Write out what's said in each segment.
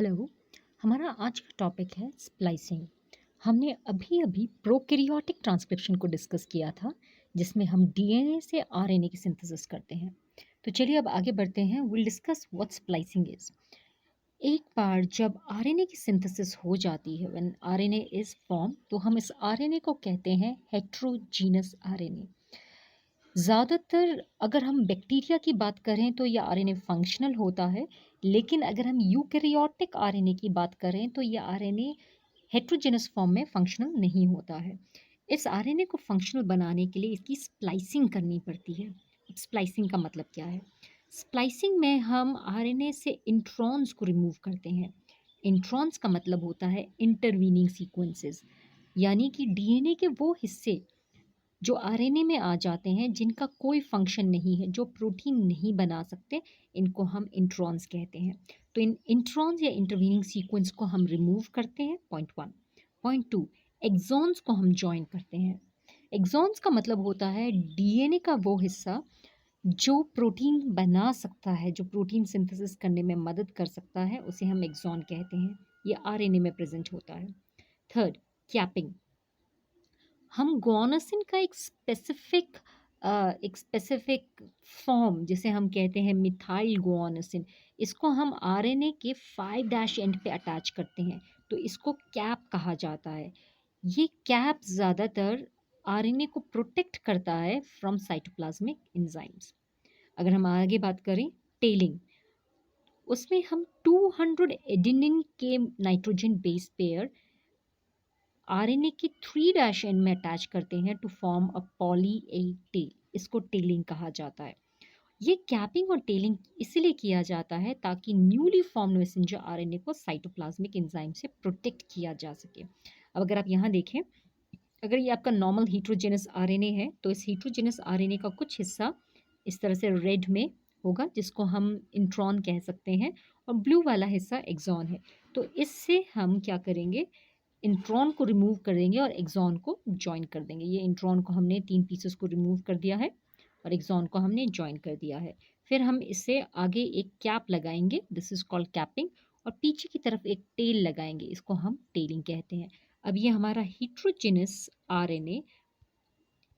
Hello. हमारा आज का टॉपिक है स्प्लाइसिंग। हमने अभी अभी प्रोकैरियोटिक ट्रांसक्रिप्शन को डिस्कस किया था, जिसमें हम डीएनए से आरएनए की सिंथेसिस करते हैं। तो चलिए अब आगे बढ़ते हैं। Will discuss what splicing is. एक बार जब आरएनए की सिंथेसिस हो जाती है, व्हेन आरएनए इज फॉर्म, तो हम इस आरएनए को कहते हैं हेट्रोजीनस आरएनए। ज़्यादातर अगर हम बैक्टीरिया की बात करें तो ये आरएनए फंक्शनल होता है, लेकिन अगर हम यूकैरियोटिक आरएनए की बात करें तो ये आरएनए हेट्रोजेनस फॉर्म में फंक्शनल नहीं होता है। इस आरएनए को फंक्शनल बनाने के लिए इसकी स्प्लाइसिंग करनी पड़ती है। अब स्प्लाइसिंग का मतलब क्या है? स्प्लाइसिंग में हम आरएनए से इंट्रॉन्स को रिमूव करते हैं। इंट्रॉन्स का मतलब होता है इंटरवीनिंग सीक्वेंसेस, यानी कि डीएनए के वो हिस्से जो आरएनए में आ जाते हैं जिनका कोई फंक्शन नहीं है, जो प्रोटीन नहीं बना सकते, इनको हम इंट्रॉन्स कहते हैं। तो इन इंट्रॉन्स या इंटरवीनिंग सीक्वेंस को हम रिमूव करते हैं, point one. Point two, exons को हम जॉइन करते हैं। एक्सॉन्स का मतलब होता है डीएनए का वो हिस्सा जो प्रोटीन बना सकता है, जो प्रोटीन सिंथेसिस करने में मदद कर सकता है, उसे हम एक्सॉन कहते हैं। ये आरएनए में प्रेजेंट होता है। Third, capping. हम गुआनोसिन का एक स्पेसिफिक फॉर्म, जिसे हम कहते हैं मिथाइल गुआनोसिन, इसको हम आरएनए के 5' डैश एंड पे अटैच करते हैं, तो इसको कैप कहा जाता है। ये कैप ज़्यादातर आरएनए को प्रोटेक्ट करता है फ्रॉम साइटोप्लाज्मिक एंजाइम्स। अगर हम आगे बात करें टेलिंग, उसमें हम 200 एडेनिन के नाइट्रोजन बेस पेयर आरएनए के 3' डैश एंड में अटैच करते हैं to form a poly A tail. इसको टेलिंग कहा जाता है। ये कैपिंग और टेलिंग इसलिए किया जाता है ताकि न्यूली फॉर्म्ड मैसेंजर आरएनए को साइटोप्लाज्मिक एंजाइम से प्रोटेक्ट किया जा सके। अब अगर आप यहाँ देखें, अगर ये आपका नॉर्मल हीट्रोजेनस आरएनए है, तो इस हीट्रोजेनस आरएनए का कुछ हिस्सा इस तरह से रेड में होगा, जिसको हम इंट्रॉन कह सकते हैं, और ब्लू वाला हिस्सा एक्सॉन है। तो इससे हम क्या करेंगे, इंट्रॉन को रिमूव कर देंगे और एक्सॉन को जॉइन कर देंगे। ये इंट्रॉन को हमने 3 पीसेस को रिमूव कर दिया है और एक्सॉन को हमने जॉइन कर दिया है। फिर हम इससे आगे एक कैप लगाएंगे, दिस इज कॉल्ड कैपिंग, और पीछे की तरफ एक टेल लगाएंगे, इसको हम टेलिंग कहते हैं। अब ये हमारा हीट्रोजेनस आरएनए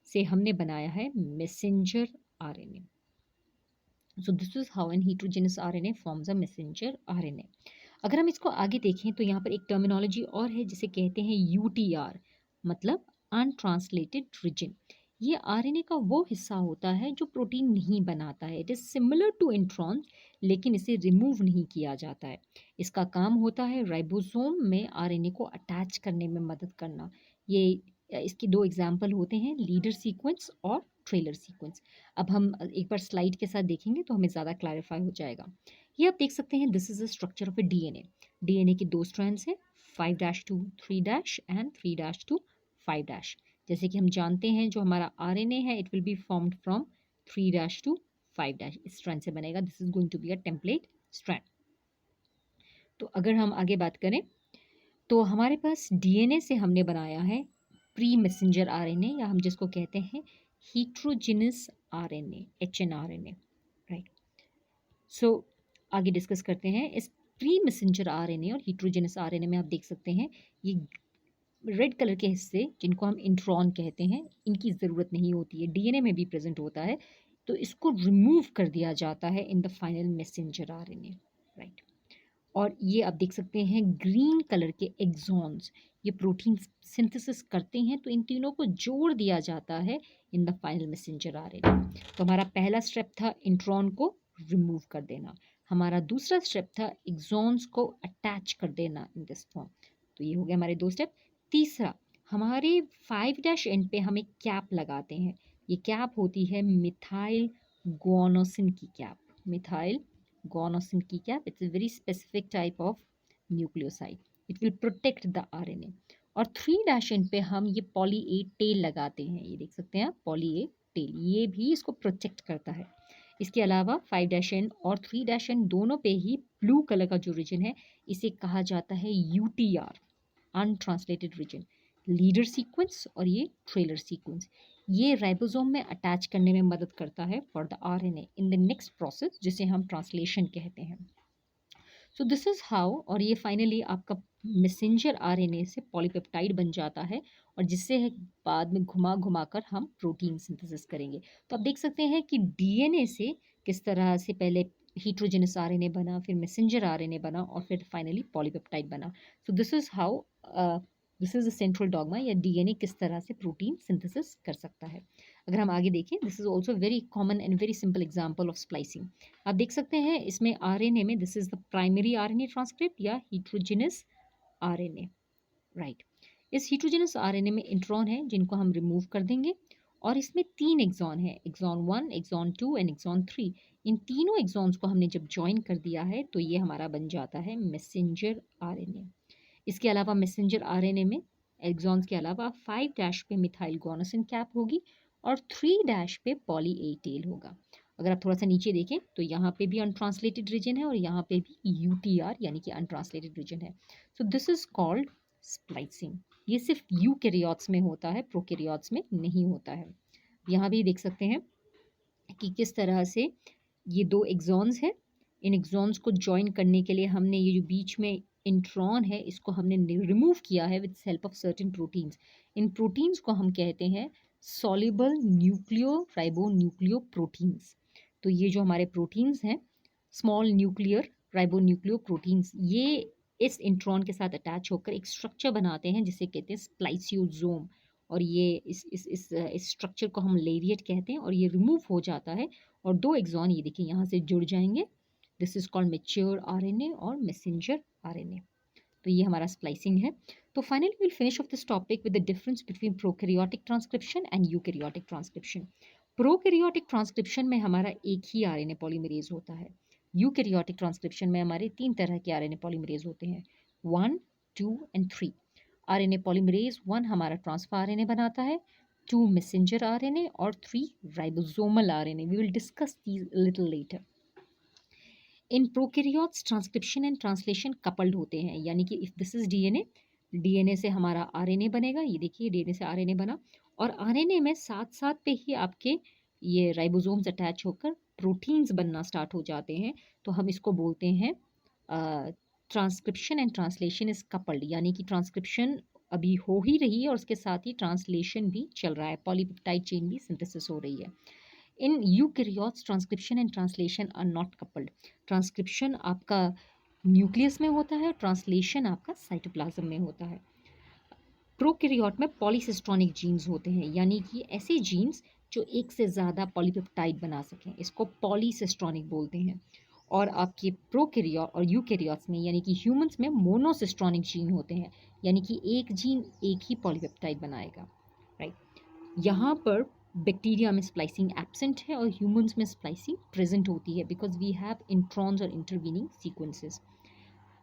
से हमने बनाया है messenger RNA. So this is how an heterogeneous RNA forms a messenger RNA. अगर हम इसको आगे देखें तो यहाँ पर एक टर्मिनोलॉजी और है जिसे कहते हैं यूटीआर, मतलब अनट्रांसलेटेड रीजन। ये आरएनए का वो हिस्सा होता है जो प्रोटीन नहीं बनाता है। It is similar to intron, लेकिन इसे रिमूव नहीं किया जाता है। इसका काम होता है राइबोसोम में आरएनए को अटैच करने में मदद करना। ये इसके दो एग्जाम्पल होते हैं, लीडर सीक्वेंस और ट्रेलर सीक्वेंस। अब हम एक बार स्लाइड के साथ देखेंगे तो हमें ज़्यादा क्लैरिफाई हो जाएगा। ये आप देख सकते हैं, this is the structure of A DNA. DNA के दो स्ट्रैंड्स हैं, 5' टू 3' एंड 3' टू 5'। जैसे कि हम जानते हैं जो हमारा आरएनए है, it will be formed from 3' to 5'। इस स्ट्रैंड से बनेगा। This is going to be a template strand. तो अगर हम आगे बात करें तो हमारे पास डीएनए से हमने बनाया है प्री मैसेंजर आरएनए, या हम जिसको कहते हैं हीट्रोजिनस आरएनए, एचएनआरएनए, राइट। सो आगे डिस्कस करते हैं इस प्री मैसेंजर आरएनए और हीट्रोजेनस आरएनए में। आप देख सकते हैं ये रेड कलर के हिस्से, जिनको हम इंट्रॉन कहते हैं, इनकी ज़रूरत नहीं होती है, डीएनए में भी प्रेजेंट होता है, तो इसको रिमूव कर दिया जाता है in the final messenger RNA, right. और ये आप देख सकते हैं ग्रीन कलर के एक्सॉन्स, ये प्रोटीन सिंथेसिस करते हैं, तो इन तीनों को जोड़ दिया जाता है in the final messenger RNA. तो हमारा पहला स्टेप था इंट्रॉन को रिमूव कर देना, हमारा दूसरा स्टेप था एक्सॉन्स को अटैच कर देना इन दिस फॉर्म। तो ये हो गया हमारे दो स्टेप। तीसरा, हमारे 5' एंड पे हम एक कैप लगाते हैं। ये कैप होती है मिथाइल गुआनोसिन की कैप। मिथाइल guanosine की cap, it's a very specific type of nucleoside. It will protect the RNA. और 3' एंड पे हम ये पॉली ए टेल लगाते हैं, ये देख सकते हैं आप, पॉली ए टेल, ये भी इसको प्रोटेक्ट करता है। इसके अलावा 5' एंड और 3' एंड दोनों पे ही ब्लू कलर का जो रीजन है, इसे कहा जाता है UTR, untranslated region, leader sequence और ये ट्रेलर सीक्वेंस। ये राइबोसोम में अटैच करने में मदद करता है for the RNA in the next process, जिसे हम ट्रांसलेशन कहते हैं। सो दिस इज़ हाउ, और ये फाइनली आपका मैसेंजर आरएनए से पॉलीपेप्टाइड बन जाता है, और जिससे बाद में घुमा घुमा कर हम प्रोटीन सिंथेसिस करेंगे। तो आप देख सकते हैं कि डीएनए से किस तरह से पहले हेटेरोजेनस आरएनए बना, फिर मैसेंजर आरएनए बना, और फिर फाइनली पॉलीपेप्टाइड बना। So this is how, this is a central dogma, या डीएनए किस तरह से प्रोटीन सिंथेसिस कर सकता है। अगर हम आगे देखें, this is also very common and very simple example of splicing. आप देख सकते हैं इसमें आरएनए में this is the primary RNA transcript या हेटेरोजेनस आरएनए, राइट। इस हेटेरोजेनस आरएनए में इंट्रॉन है जिनको हम रिमूव कर देंगे, और इसमें 3 एक्सॉन है, एक्सॉन 1, एक्सॉन 2 एंड एक्सॉन 3। इन तीनों एक्सॉन्स को हमने जब ज्वाइन कर दिया है तो ये हमारा बन जाता है मैसेंजर आरएनए। इसके अलावा मैसेंजर आरएनए में एक्सॉन्स के अलावा 5 डैश पे मिथाइल गुआनोसिन कैप होगी, और 3 डैश पे पॉली ए टेल होगा। अगर आप थोड़ा सा नीचे देखें तो यहाँ पे भी अनट्रांसलेटेड रीजन है, और यहाँ पे भी यूटीआर यानी कि अनट्रांसलेटेड रीजन है। सो दिस इज कॉल्ड स्प्लाइसिंग। ये सिर्फ यूकैरियोट्स में होता है, प्रोकैरियोट्स में नहीं होता है। यहाँ भी देख सकते हैं कि किस तरह से ये 2 एक्सॉन्स हैं। इन एक्सॉन्स को जॉइन करने के लिए हमने ये जो बीच में इंट्रॉन है इसको हमने रिमूव किया है with help of certain proteins. In proteins को हम कहते हैं soluble nucleo ribo nucleo proteins. तो ये जो हमारे प्रोटीन्स हैं, small nuclear ribo nucleo proteins, ये इस इंट्रॉन के साथ अटैच होकर एक स्ट्रक्चर बनाते हैं जिसे कहते हैं स्प्लाइसियोसोम। और ये इस स्ट्रक्चर को हम लेरिएट कहते हैं, और ये रिमूव हो जाता है, और 2 एक्सॉन ये देखिए यहाँ से जुड़ जाएंगे। This is called mature RNA और मैसेंजर आरएनए। तो ये हमारा स्प्लाइसिंग है। तो finally will finish off this topic with the difference between prokaryotic transcription and eukaryotic transcription. Prokaryotic transcription में हमारा एक ही आरएनए पॉलीमरेज होता है। यूकैरियोटिक ट्रांसक्रिप्शन में हमारे 3 तरह के आरएनए पॉलीमरेज होते हैं, 1, 2 एंड 3। आरएनए पॉलीमरेज 1 हमारा ट्रांसफर आरएनए बनाता है, 2 मैसेंजर आरएनए, और 3 ribosomal RNA. We will discuss these little later. In prokaryotes transcription and translation coupled होते हैं, यानी कि if this is DNA, DNA से हमारा आरएनए बनेगा। ये देखिए डीएनए से आरएनए बना, और आरएनए में साथ साथ पे ही आपके ये राइबोसोम्स अटैच होकर प्रोटीन्स बनना स्टार्ट हो जाते हैं। तो हम इसको बोलते हैं transcription and translation is coupled, यानी कि ट्रांसक्रिप्शन अभी हो ही रही है और उसके साथ ही ट्रांसलेशन भी चल रहा है, पॉलीपेप्टाइड चेन भी सिंथेसिस हो रही है। In eukaryotes transcription and translation are not coupled. Transcription आपका न्यूक्लियस में होता है, ट्रांसलेशन आपका साइटोप्लाज्म में होता है। प्रोकैरियोट में पॉलीसिस्ट्रॉनिक जीन्स होते हैं, यानी कि ऐसे जीन्स जो एक से ज़्यादा पॉलीपेप्टाइड बना सकें, इसको पॉलीसिस्ट्रॉनिक बोलते हैं। और आपके प्रोकैरियोट और यूकैरियोट्स में यानी कि ह्यूमंस में मोनोसिस्ट्रॉनिक जीन होते हैं, यानी कि एक जीन एक ही पॉलीपेप्टाइड बनाएगा, राइट। यहाँ पर बैक्टीरिया में स्प्लाइसिंग एब्सेंट है और ह्यूमंस में स्प्लाइसिंग प्रेजेंट होती है, बिकॉज वी हैव इंट्रॉन्स और इंटरवीनिंग सीक्वेंसेस।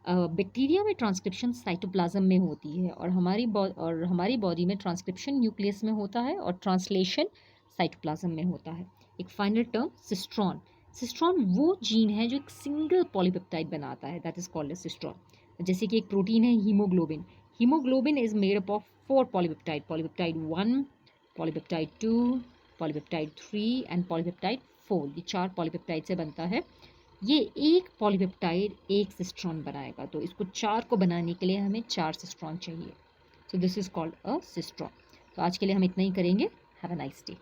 बैक्टीरिया में ट्रांसक्रिप्शन साइटोप्लाज्म में होती है, और हमारी बॉडी में ट्रांसक्रिप्शन न्यूक्लियस में होता है और ट्रांसलेशन साइटोप्लाज्म में होता है। एक फाइनल टर्म सिस्ट्रॉन। सिस्ट्रॉन वो जीन है जो एक सिंगल पॉलीपेप्टाइड बनाता है, दैट इज कॉल्ड सिस्ट्रॉन। जैसे कि एक प्रोटीन है haemoglobin. Haemoglobin is made up of 4 polypeptide, polypeptide 1, polypeptide 2, polypeptide 3 and polypeptide 4। ये 4 पॉलीपेप्टाइड से बनता है। ये एक पॉलीपेप्टाइड एक सिस्ट्रॉन बनाएगा, तो इसको 4 को बनाने के लिए हमें 4 सिस्ट्रॉन चाहिए। सो this is called a cistron. तो आज के लिए हम इतना ही करेंगे। Have a nice day.